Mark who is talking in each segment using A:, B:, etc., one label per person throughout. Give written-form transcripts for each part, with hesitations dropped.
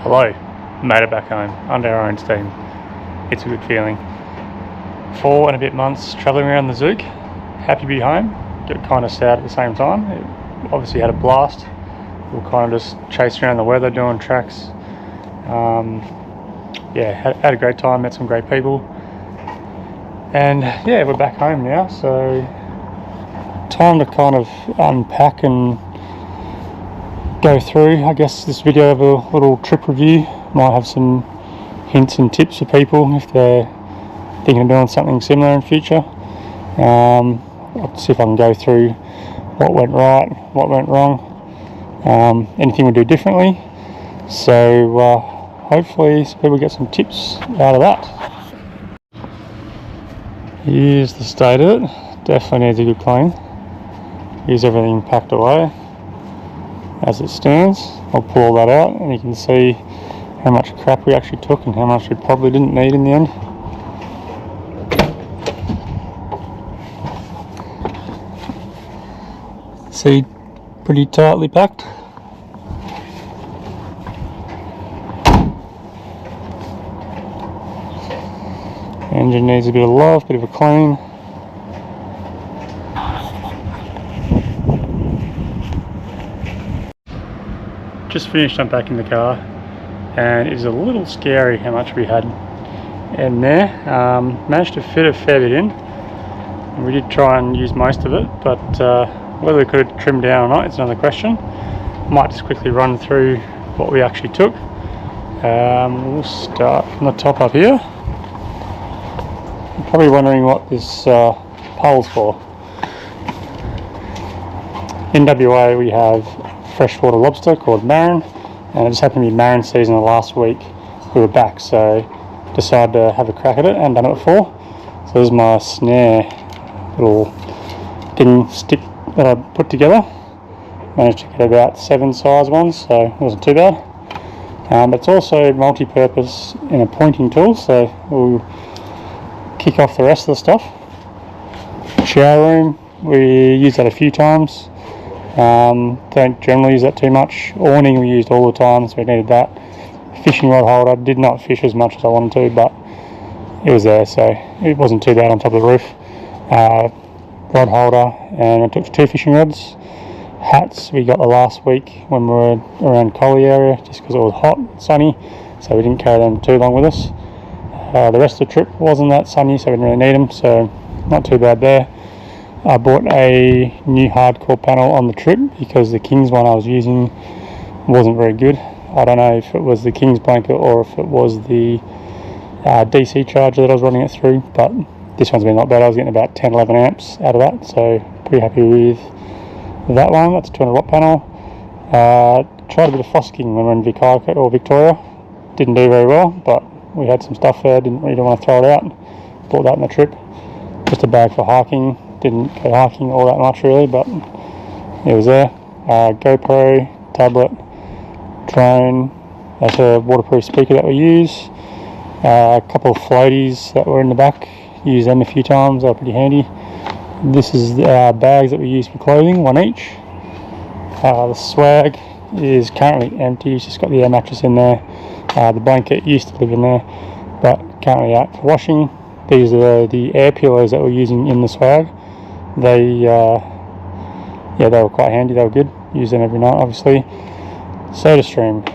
A: Hello, made it back home under our own steam. It's a good feeling. 4 and a bit months travelling around the Zook. Happy to be home. Got kind of sad at the same time. It obviously had a blast. We were kind of just chasing around the weather, doing tracks. Yeah, had a great time, met some great people. And yeah, we're back home now, so time to kind of unpack and go through, I guess, this video of a little trip review. Might have some hints and tips for people if they're thinking of doing something similar in future. I'll see if I can go through what went right, what went wrong, anything we do differently. So hopefully some people get some tips out of that. Here's the state of it. Definitely needs a good clean. Here's everything packed away as it stands. I'll pull all that out and you can see how much crap we actually took and how much we probably didn't need in the end. See, pretty tightly packed. Engine needs a bit of love, bit of a clean. Just finished unpacking the car and it is a little scary how much we had in there. Managed to fit a fair bit in. We did try and use most of it, but whether we could have trimmed down or not, it's another question. Might just quickly run through what we actually took. We'll start from the top up here. You're probably wondering what this pole's for. In WA we have freshwater lobster called marron, and it just happened to be marron season the last week we were back, so decided to have a crack at it and done it before. So this is my snare little thing stick that I put together. Managed to get about 7 size ones, so it wasn't too bad. But it's also multi-purpose in a pointing tool, so we'll kick off the rest of the stuff. Shower room, we used that a few times. Don't generally use that too much. Awning we used all the time, so we needed that. Fishing rod holder, did not fish as much as I wanted to, but it was there, so it wasn't too bad on top of the roof. Rod holder, and I took 2 fishing rods. Hats we got the last week when we were around Collie area, just because it was hot and sunny, so we didn't carry them too long with us. The rest of the trip wasn't that sunny, so we didn't really need them, so not too bad there. I bought a new hardcore panel on the trip because the King's one I was using wasn't very good. I don't know if it was the King's blanket or if it was the DC charger that I was running it through, but this one's been a lot better. I was getting about 10-11 amps out of that, so pretty happy with that one. That's a 200 watt panel. Tried a bit of fossicking when we were in Victoria. Didn't do very well, but we had some stuff there, didn't really want to throw it out. Bought that in the trip. Just a bag for hiking. Didn't go hiking all that much really, but it was there. GoPro, tablet, drone. That's a waterproof speaker that we use. A couple of floaties that were in the back. Used them a few times, they're pretty handy. This is our bags that we use for clothing, 1 each. The swag is currently empty, it's just got the air mattress in there. The blanket used to live in there, but currently out for washing. These are the air pillows that we're using in the swag. They were quite handy, they were good. Use them every night, obviously. Soda stream.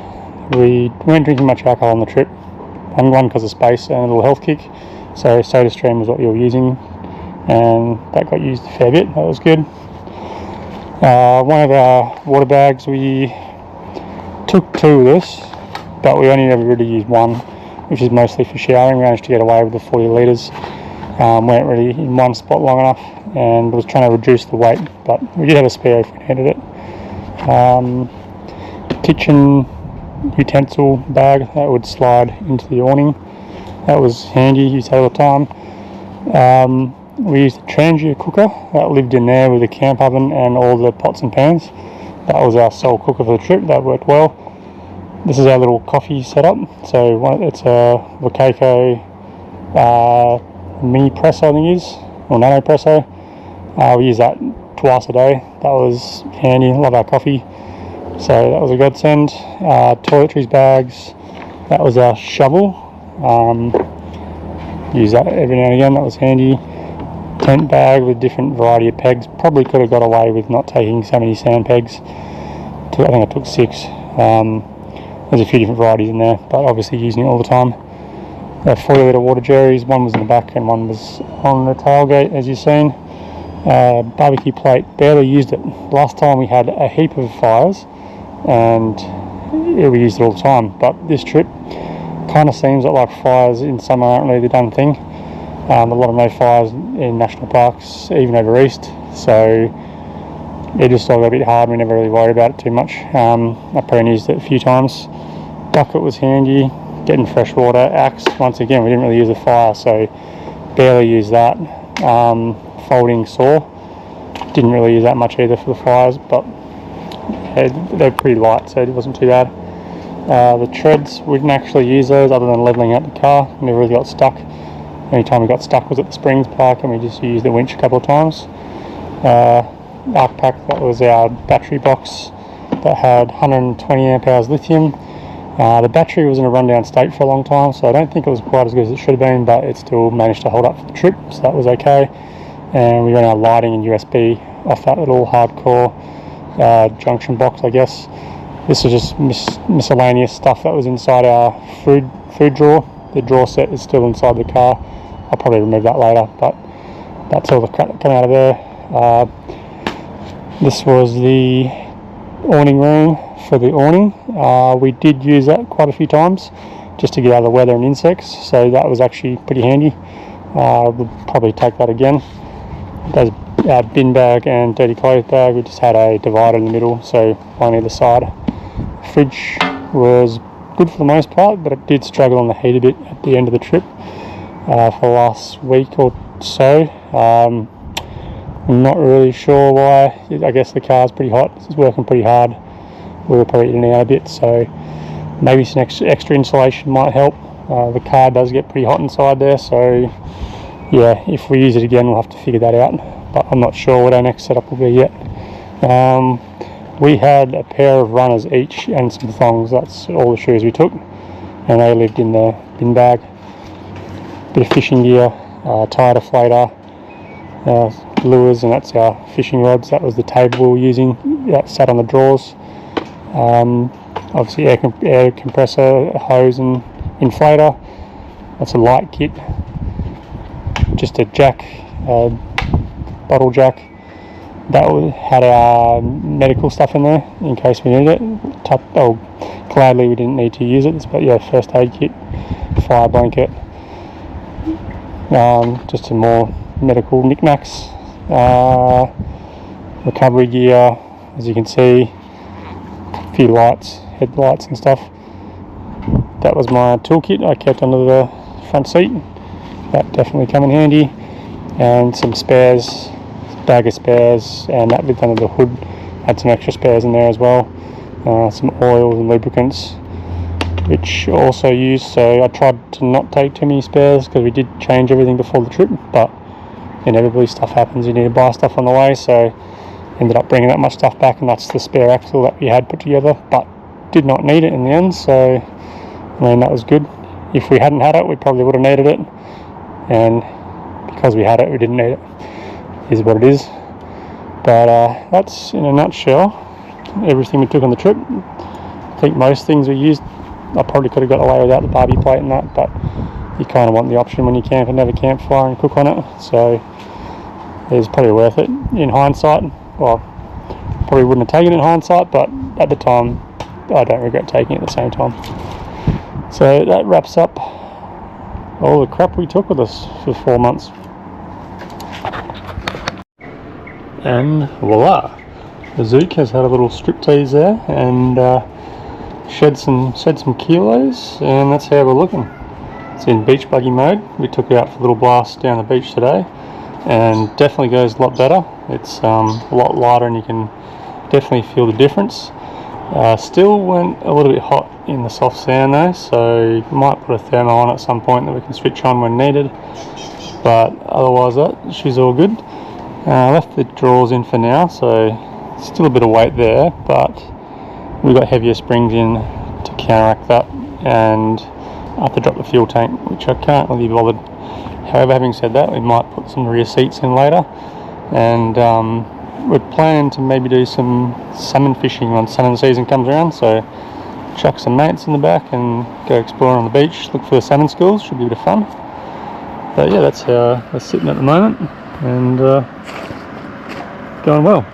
A: We weren't drinking much alcohol on the trip. One because of space and a little health kick. So soda stream was what we were using, and that got used a fair bit. That was good. One of our water bags, we took 2 with us, but we only ever really used 1, which is mostly for showering. We managed to get away with the 40 litres. Weren't really in one spot long enough, and was trying to reduce the weight, but we did have a spare if we needed it. Kitchen utensil bag that would slide into the awning. That was handy, used that all the time. We used a Trangia cooker that lived in there with a camp oven and all the pots and pans. That was our sole cooker for the trip, that worked well. This is our little coffee setup. So it's a Vacaco mini presso, I think it is, or nano presso. We use that twice a day. That was handy, love our coffee. So that was a godsend. Toiletries bags, That was our shovel. Use that every now and again, that was handy. Tent bag with different variety of pegs. Probably could have got away with not taking so many sand pegs. I think I took 6. There's a few different varieties in there, but obviously using it all the time. 40 litre water jerrys, one was in the back and one was on the tailgate, as you've seen. Barbecue plate, barely used it. Last time we had a heap of fires and we used it all the time, but this trip kind of seems like fires in summer aren't really the done thing. A lot of no fires in national parks, even over east, so it just got a bit hard. We never really worried about it too much. I probably used it a few times. Bucket was handy, getting fresh water. Axe, once again, we didn't really use the fire, so barely used that. Folding saw, didn't really use that much either for the fires, but they're pretty light, so it wasn't too bad. The treads, we didn't actually use those other than levelling out the car. Never really got stuck. Any time we got stuck was at the Springs Park, and we just used the winch a couple of times. Unpacking, that was our battery box that had 120 amp hours lithium. The battery was in a rundown state for a long time, so I don't think it was quite as good as it should have been, but it still managed to hold up for the trip, so that was okay. And we ran our lighting and USB off that little hardcore junction box, I guess. This was just miscellaneous stuff that was inside our food drawer. The drawer set is still inside the car. I'll probably remove that later, but that's all the crap that came out of there. This was the awning room for the awning. We did use that quite a few times just to get out of the weather and insects, so that was actually pretty handy. We'll probably take that again. There's our bin bag and dirty clothes bag. We just had a divider in the middle, so one either side. Fridge was good for the most part, but it did struggle on the heat a bit at the end of the trip for the last week or so. I'm not really sure why. I guess the car's pretty hot. It's working pretty hard. We were probably in and out a bit, so maybe some extra insulation might help. The car does get pretty hot inside there, so yeah, if we use it again, we'll have to figure that out. But I'm not sure what our next setup will be yet. We had a pair of runners each and some thongs. That's all the shoes we took, and they lived in the bin bag. Bit of fishing gear, tire deflator, lures, and that's our fishing rods. That was the table we were using that sat on the drawers. Obviously air compressor, hose and inflator. That's a light kit. Just a jack, bottle jack. That had our medical stuff in there in case we needed it. Gladly we didn't need to use it, but yeah, first aid kit, fire blanket, just some more medical knickknacks, recovery gear, as you can see, a few lights, headlights and stuff. That was my toolkit I kept under the front seat. That definitely come in handy, and some spares, bag of spares, and that lived under the hood. Had some extra spares in there as well, some oils and lubricants, which also used. So I tried to not take too many spares because we did change everything before the trip, but inevitably stuff happens. You need to buy stuff on the way, so ended up bringing that much stuff back, and that's the spare axle that we had put together, but did not need it in the end. So I mean, that was good. If we hadn't had it, we probably would have needed it, and because we had it, we didn't need it. Is what it is. But that's in a nutshell everything we took on the trip. I think most things we used, I probably could have got away without the barbie plate and that, but you kind of want the option when you camp and have a campfire and cook on it, so it's probably worth it in hindsight. Well, probably wouldn't have taken it in hindsight, but at the time I don't regret taking it at the same time. So that wraps up all the crap we took with us for 4 months. And voila, the Zook has had a little striptease there and shed some kilos, and that's how we're looking. It's in beach buggy mode. We took it out for a little blast down the beach today, and definitely goes a lot better. It's a lot lighter, and you can definitely feel the difference. Still went a little bit hot in the soft sand though, so might put a thermo on at some point that we can switch on when needed. But otherwise, she's all good. I left the drawers in for now, so still a bit of weight there, but we've got heavier springs in to counteract that, and I have to drop the fuel tank, which I can't really be bothered. However, having said that, we might put some rear seats in later, and we're planning to maybe do some salmon fishing when salmon season comes around, so chuck some mates in the back and go exploring on the beach, look for the salmon schools. Should be a bit of fun. But yeah, that's how we're sitting at the moment, and going well.